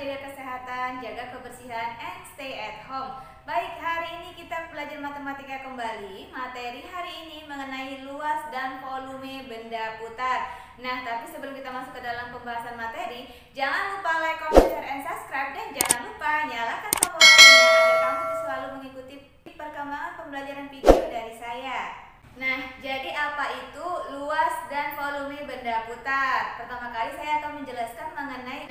jaga kesehatan, jaga kebersihan, and stay at home. Baik, hari ini kita belajar matematika kembali. Materi hari ini mengenai luas dan volume benda putar. Nah, tapi sebelum kita masuk ke dalam pembahasan materi, jangan lupa like, comment, share, and subscribe. Dan jangan lupa nyalakan tombol loncengnya agar kamu selalu mengikuti perkembangan pembelajaran video dari saya. Nah, jadi apa itu luas dan volume benda putar? Pertama kali saya akan menjelaskan mengenai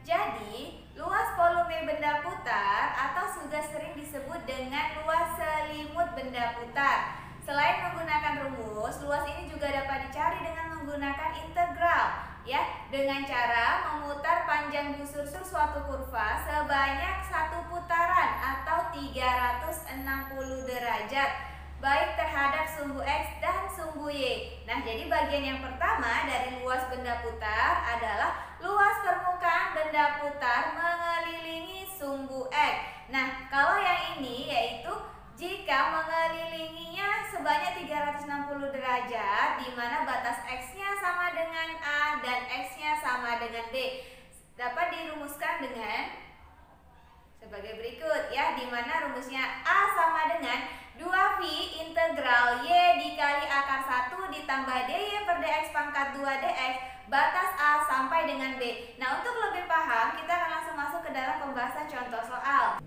jadi luas volume benda putar atau juga sering disebut dengan luas selimut benda putar. Selain menggunakan rumus, luas ini juga dapat dicari dengan menggunakan integral, ya, dengan cara memutar panjang busur suatu kurva sebanyak satu putaran atau 360 derajat, baik terhadap sumbu X dan sumbu Y. Nah, jadi bagian yang pertama dari luas benda putar adalah luas permukaan benda putar mengelilingi sumbu X. Nah, kalau yang ini yaitu jika mengelilinginya sebanyak 360 derajat, di mana batas X-nya sama dengan A dan X-nya sama dengan B. Dapat dirumuskan dengan sebagai berikut, ya, di mana rumusnya A sama dengan 2V integral Y dikali akar 1 ditambah DY per DX pangkat 2 DX batas A sampai dengan B. Nah, untuk lebih paham, kita akan langsung masuk ke dalam pembahasan contoh soal.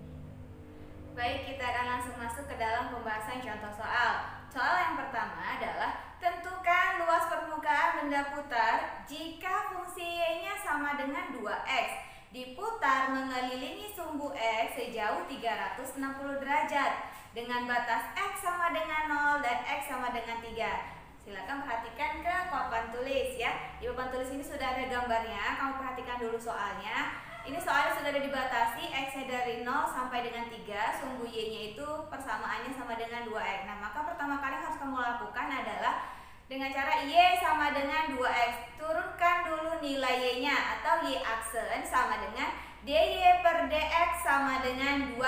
Baik, kita akan langsung masuk ke dalam pembahasan contoh soal. Soal yang pertama adalah tentukan luas permukaan benda putar jika fungsi Y-nya sama dengan 2X. Diputar mengelilingi sumbu X sejauh 360 derajat dengan batas X sama dengan 0 dan X sama dengan 3. Silakan perhatikan ke papan tulis, ya. Di papan tulis ini sudah ada gambarnya. Kamu perhatikan dulu soalnya. Ini soalnya sudah ada dibatasi X-nya dari 0 sampai dengan 3. Sumbu Y-nya itu persamaannya sama dengan 2X. Nah, maka pertama kali harus kamu lakukan adalah dengan cara Y sama dengan 2X. Turunkan dulu nilai Y-nya atau Y aksen sama dengan DY per DX sama dengan 2.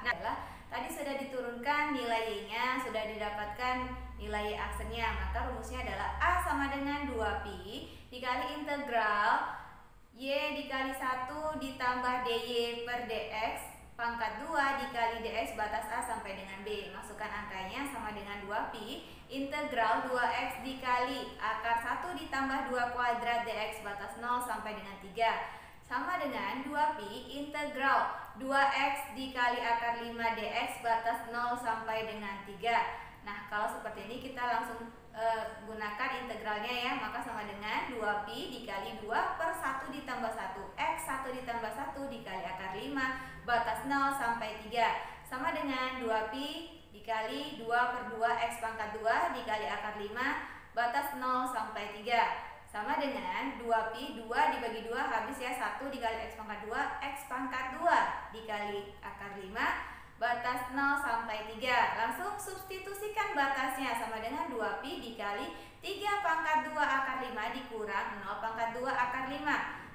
Nah, tadi sudah diturunkan nilai Y-nya, sudah didapatkan nilai Y aksennya. Maka rumusnya adalah A sama dengan 2Pi dikali integral Y dikali 1 ditambah DY per DX pangkat 2 dikali DX batas A sampai dengan B. Masukkan angkanya sama dengan 2Pi integral 2X dikali akar 1 ditambah 2 kuadrat DX batas 0 sampai dengan 3 sama dengan 2Pi integral 2X dikali akar 5 DX batas 0 sampai dengan 3. Nah, kalau seperti ini kita langsung gunakan integralnya, ya. Maka sama dengan 2Pi dikali 2 per 1 ditambah 1 X 1 ditambah 1 dikali akar 5 batas 0 sampai 3 sama dengan 2Pi dikali 2 per 2 X pangkat 2 dikali akar 5 batas 0 sampai 3 sama dengan 2Pi 2 dibagi 2 habis, ya, 1 dikali X pangkat 2 X pangkat 2 dikali akar 5 batas 0 sampai 3. Langsung substitusikan batasnya sama dengan 2Pi dikali 3 pangkat 2 akar 5 dikurang 0 pangkat 2 akar 5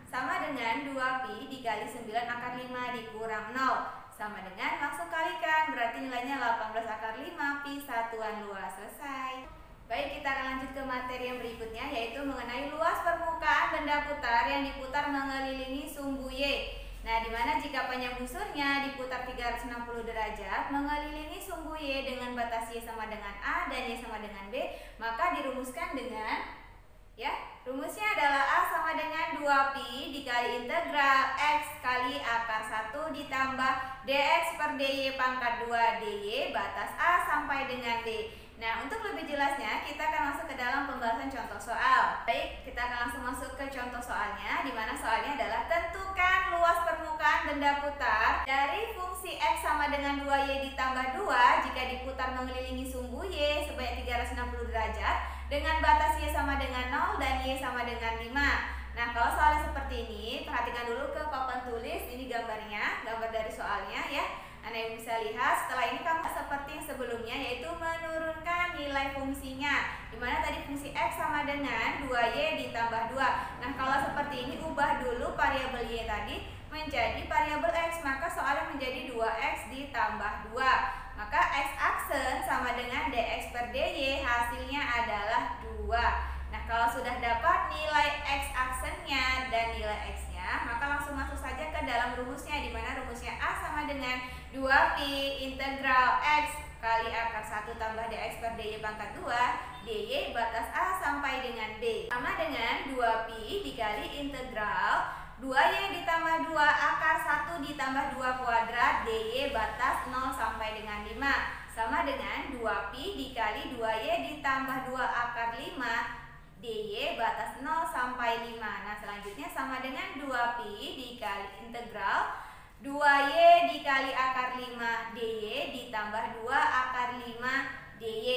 sama dengan 2Pi dikali 9 akar 5 dikurang 0 sama dengan, langsung kalikan, berarti nilainya 18 akar 5 Pi satuan luas. Selesai. Baik, kita akan lanjut ke materi yang berikutnya, yaitu mengenai luas permukaan benda putar yang diputar mengelilingi sumbu Y. Nah, dimana jika panjang busurnya diputar 360 derajat mengelilingi sumbu Y dengan batas Y sama dengan A dan Y sama dengan B, maka dirumuskan dengan, ya, rumusnya adalah A sama dengan 2Pi dikali integral X kali akar 1 ditambah DX per DY pangkat 2 DY batas A sampai dengan B. Nah, untuk lebih jelasnya kita akan masuk ke dalam pembahasan contoh soal. Baik, kita akan langsung masuk ke contoh soalnya, di mana soalnya adalah tentukan luas permukaan benda putar dari fungsi X sama dengan 2Y ditambah 2 jika diputar mengelilingi sumbu Y sebanyak 360 derajat dengan batas Y sama dengan 0 dan Y sama dengan 5. Nah, kalau soalnya seperti ini, perhatikan dulu ke papan tulis, ini gambarnya, gambar dari soalnya, ya. Anda yang bisa lihat, setelah ini kamu seperti yang sebelumnya, yaitu menurunkan nilai fungsinya, dimana tadi fungsi X sama dengan 2Y ditambah 2. Nah, kalau seperti ini, ubah dulu variabel Y tadi menjadi variabel X, maka soalnya menjadi 2X ditambah 2. Maka X aksen sama dengan DX per DY, hasilnya adalah 2. Nah, kalau sudah dapat nilai X aksennya dan nilai X-nya, rumusnya, maka langsung masuk saja ke dalam rumusnya, di mana rumusnya A sama dengan 2pi integral X kali akar 1 tambah dx per dy pangkat 2 dy batas A sampai dengan B sama dengan 2pi dikali integral 2y ditambah 2 akar 1 ditambah 2 kuadrat dy batas 0 sampai dengan 5 sama dengan 2pi dikali 2y ditambah 2 akar 5 dy batas 0 sampai 5. Nah, selanjutnya sama dengan 2pi dikali integral 2y dikali akar 5 dy ditambah 2 akar 5 dy.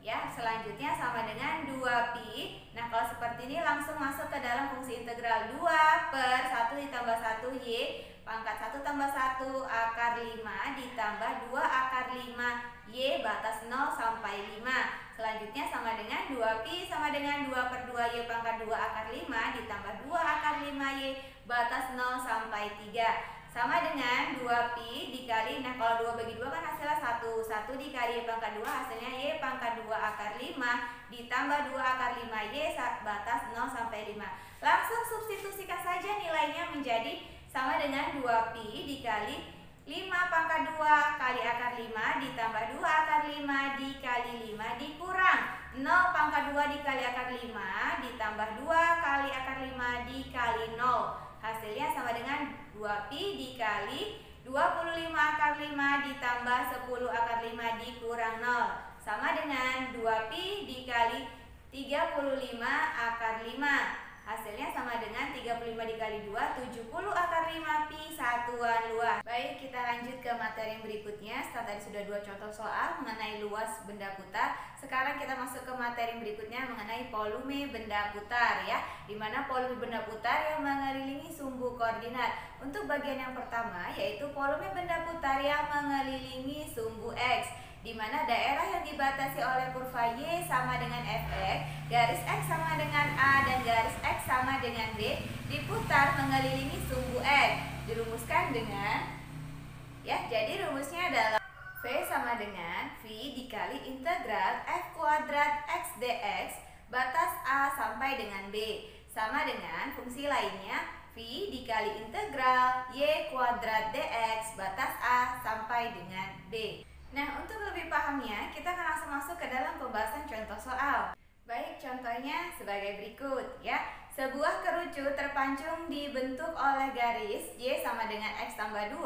Ya, selanjutnya sama dengan 2pi. Nah, kalau seperti ini langsung masuk ke dalam fungsi integral 2 per 1 ditambah 1 y pangkat 1 tambah 1 akar 5 ditambah 2 akar 5 y batas 0 sampai 5. Selanjutnya sama dengan 2pi sama dengan 2 per 2 y pangkat 2 akar 5 ditambah 2 akar 5 y batas 0 sampai 3. Sama dengan 2pi dikali, nah kalau 2 bagi 2 kan hasilnya 1 dikali y pangkat 2 hasilnya y pangkat 2 akar 5 ditambah 2 akar 5 y batas 0 sampai 5. Langsung substitusikan saja nilainya menjadi sama dengan 2pi dikali 5 pangkat 2 kali akar 5 ditambah 2 akar 5 dikali 5 dikurang 0 pangkat 2 dikali akar 5 ditambah 2 kali akar 5 dikali 0. Hasilnya sama dengan 2pi dikali 25 akar 5 ditambah 10 akar 5 dikurang 0. Sama dengan 2pi dikali 35 akar 5. Hasilnya sama dengan 35 dikali 2, 70 akar 5 pi satuan luas. Baik, kita lanjut ke materi yang berikutnya. Setelah tadi sudah 2 contoh soal mengenai luas benda putar, sekarang kita masuk ke materi yang berikutnya mengenai volume benda putar ya. Dimana volume benda putar yang mengelilingi sumbu koordinat. Untuk bagian yang pertama yaitu volume benda putar yang mengelilingi sumbu X, di mana daerah yang dibatasi oleh kurva Y sama dengan Fx, garis X sama dengan A, dan garis X sama dengan B diputar mengelilingi sumbu X. Dirumuskan dengan, ya, jadi rumusnya adalah V sama dengan V dikali integral F kuadrat X dx batas A sampai dengan B, sama dengan fungsi lainnya V dikali integral Y kuadrat dx batas A sampai dengan B. Nah, untuk lebih pahamnya, kita akan langsung masuk ke dalam pembahasan contoh soal. Baik, contohnya sebagai berikut ya. Sebuah kerucut terpancung dibentuk oleh garis Y sama dengan X tambah 2,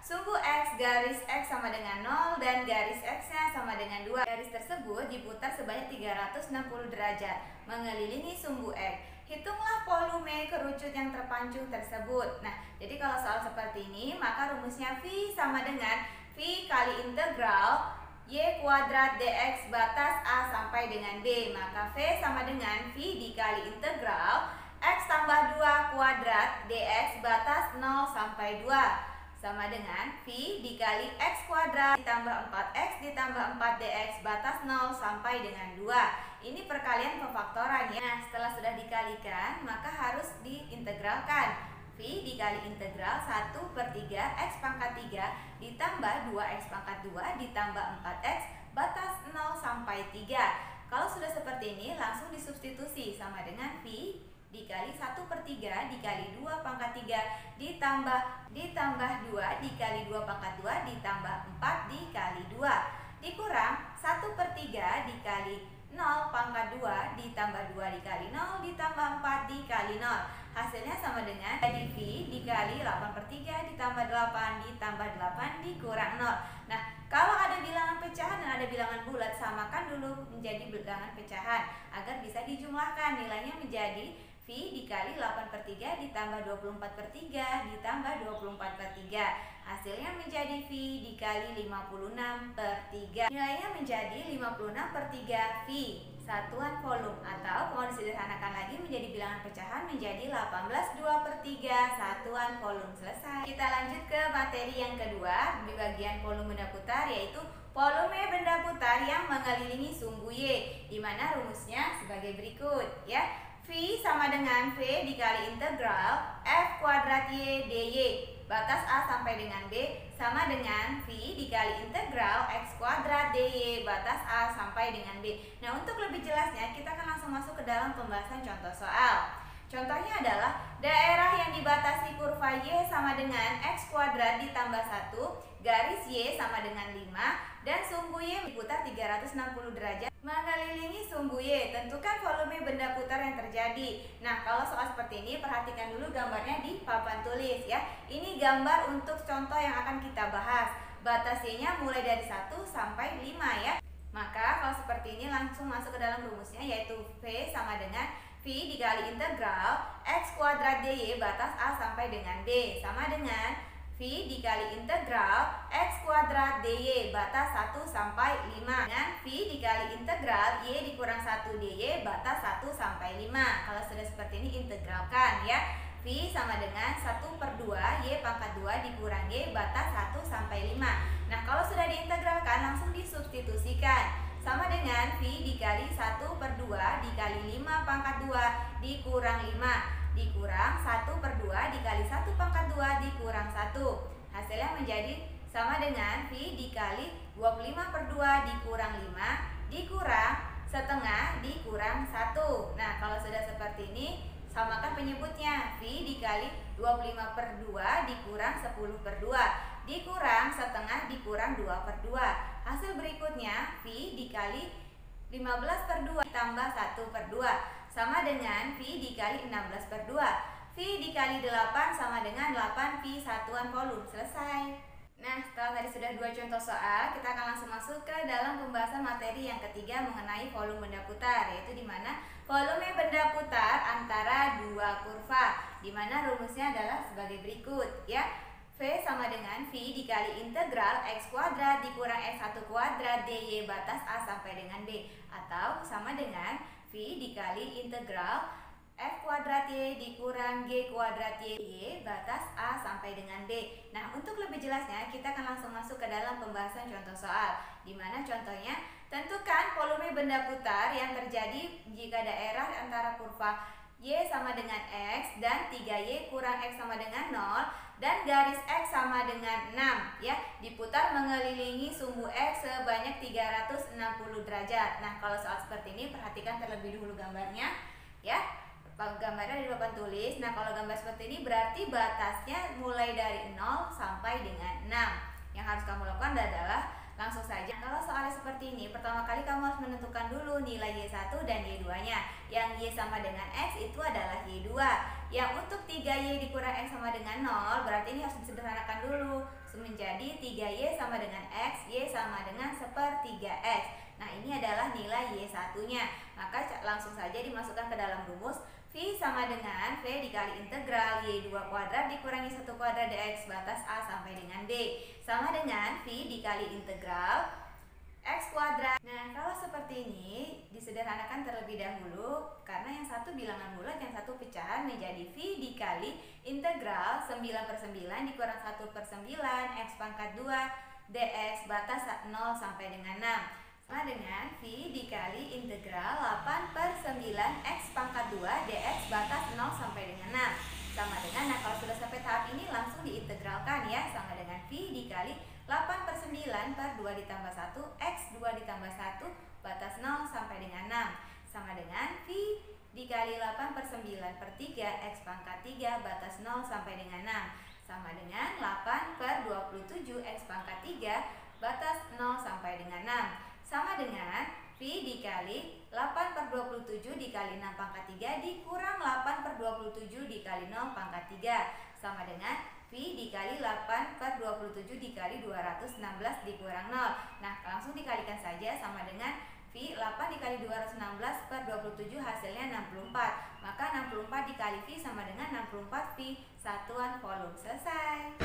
sumbu X, garis X sama dengan 0, dan garis X-nya sama dengan 2. Garis tersebut diputar sebanyak 360 derajat, mengelilingi sumbu X. Hitunglah volume kerucut yang terpancung tersebut. Nah, jadi kalau soal seperti ini, maka rumusnya V sama dengan V kali integral Y kuadrat dx batas A sampai dengan B. Maka V sama dengan V dikali integral X tambah 2 kuadrat dx batas 0 sampai 2, sama dengan V dikali X kuadrat ditambah 4X ditambah 4 dx batas 0 sampai dengan 2. Ini perkalian pemfaktoran ya. Nah, setelah sudah dikalikan maka harus diintegralkan. V dikali integral 1 per 3 X pangkat 3 ditambah 2X pangkat 2 ditambah 4X batas 0 sampai 3. Kalau sudah seperti ini langsung disubstitusi, sama dengan V dikali 1 per 3 dikali 2 pangkat 3 ditambah 2 dikali 2 pangkat 2 ditambah 4 dikali 2 dikurang 1 per 3 dikali 0 pangkat 2 ditambah 2 dikali 0 ditambah 4 dikali 0. Hasilnya sama dengan jadi V dikali 8 per 3 ditambah 8 ditambah 8 dikurang 0. Nah, kalau ada bilangan pecahan dan ada bilangan bulat, samakan dulu menjadi bilangan pecahan agar bisa dijumlahkan. Nilainya menjadi V dikali 8 per 3 ditambah 24 per 3 ditambah 24 per 3. Hasilnya menjadi V dikali 56 per 3. Nilainya menjadi 56 per 3 V satuan volume, atau kalau disederhanakan lagi menjadi bilangan pecahan menjadi 18 2 per 3 satuan volume. Selesai. Kita lanjut ke materi yang kedua di bagian volume benda putar, yaitu volume benda putar yang mengelilingi sumbu Y, di mana rumusnya sebagai berikut ya. V sama dengan V dikali integral F kuadrat Y dy batas A sampai dengan B, sama dengan V dikali integral X kuadrat dy batas A sampai dengan B. Nah, untuk lebih jelasnya kita akan langsung masuk ke dalam pembahasan contoh soal. Contohnya adalah daerah yang dibatasi kurva Y sama dengan X kuadrat ditambah 1, garis Y sama dengan 5, dan sumbu Y diputar 360 derajat mengelilingi sumbu Y. Tentukan volume benda putar yang terjadi. Nah, kalau soal seperti ini, perhatikan dulu gambarnya di papan tulis ya. Ini gambar untuk contoh yang akan kita bahas. Batas Y-nya mulai dari 1 sampai 5 ya. Maka kalau seperti ini langsung masuk ke dalam rumusnya, yaitu V sama dengan V dikali integral X kuadrat DY batas A sampai dengan B sama dengan V dikali integral X kuadrat DY batas 1 sampai 5 dengan V dikali integral Y dikurang 1 DY batas 1 sampai 5. Kalau sudah seperti ini integralkan ya. V sama dengan 1/2 Y pangkat 2 dikurang Y batas 1 sampai 5. Nah, kalau sudah diintegralkan langsung disubstitusikan. Sama dengan V dikali 1/2 dikali 5 pangkat 2 dikurang 5 dikurang 1/2 dikali 1 pangkat 2 dikurang 1. Hasilnya menjadi sama dengan V dikali 25/2 dikurang 5 dikurang setengah dikurang 1. Nah, kalau sudah seperti ini, samakan penyebutnya. V dikali 25/2 dikurang 10/2 dikurang setengah dikurang 2/2. Hasil berikutnya V dikali 15/2 tambah 1/2 sama dengan V dikali 16/2. V dikali 8 sama dengan 8V satuan volume. Selesai. Nah, setelah tadi sudah 2 contoh soal, kita akan langsung masuk ke dalam pembahasan materi yang ketiga mengenai volume benda putar, yaitu di mana volume benda putar antara 2 kurva, di mana rumusnya adalah sebagai berikut ya. V sama dengan V dikali integral X kuadrat dikurang X1 kuadrat DY batas A sampai dengan B, atau sama dengan V dikali integral F kuadrat Y dikurang G kuadrat Y batas A sampai dengan B. Nah, untuk lebih jelasnya kita akan langsung masuk ke dalam pembahasan contoh soal, di mana contohnya tentukan volume benda putar yang terjadi jika daerah antara kurva Y sama dengan X dan 3Y kurang X sama dengan 0 dan garis X sama dengan 6 ya, diputar mengelilingi sumbu X sebanyak 360 derajat. Nah, kalau soal seperti ini perhatikan terlebih dahulu gambarnya ya. Gambarnya di papan tulis. Nah, kalau gambar seperti ini berarti batasnya mulai dari 0 sampai dengan 6. Yang harus kamu lakukan adalah langsung saja, kalau soalnya seperti ini, pertama kali kamu harus menentukan dulu nilai Y1 dan Y2-nya. Yang Y sama dengan X itu adalah Y2. Yang untuk 3Y dikurang X sama dengan 0, berarti ini harus disederhanakan dulu. Menjadi 3Y sama dengan X, Y sama dengan 1/3X. Nah, ini adalah nilai Y1-nya. Maka langsung saja dimasukkan ke dalam rumus. V sama dengan V dikali integral Y2 kuadrat dikurangi 1 kuadrat dx batas A sampai dengan B, sama dengan V dikali integral X kuadrat. Nah, kalau seperti ini disederhanakan terlebih dahulu, karena yang satu bilangan bulat, yang satu pecahan, menjadi V dikali integral 9/9 dikurang 1/9 X pangkat 2 dx batas 0 sampai dengan 6, sama dengan V dikali integral 8/9 X pangkat 2 dx batas 0 sampai dengan 6, sama dengan, nah kalau sudah sampai tahap ini langsung diintegralkan ya, sama dengan V dikali 8/9/2 ditambah 1 X 2 ditambah 1 batas 0 sampai dengan 6, sama dengan V dikali 8/9/3 X pangkat 3 batas 0 sampai dengan 6, sama dengan 8/27 X pangkat 3 batas 0 sampai dengan 6, sama dengan V dikali 8/27 dikali 6 pangkat 3 dikurang 8/27 dikali 0 pangkat 3, sama dengan V dikali 8/27 dikali 216 dikurang 0. Nah, langsung dikalikan saja, sama dengan V 8 dikali 216/27 hasilnya 64. Maka 64 dikali V sama dengan 64 V satuan volume. Selesai.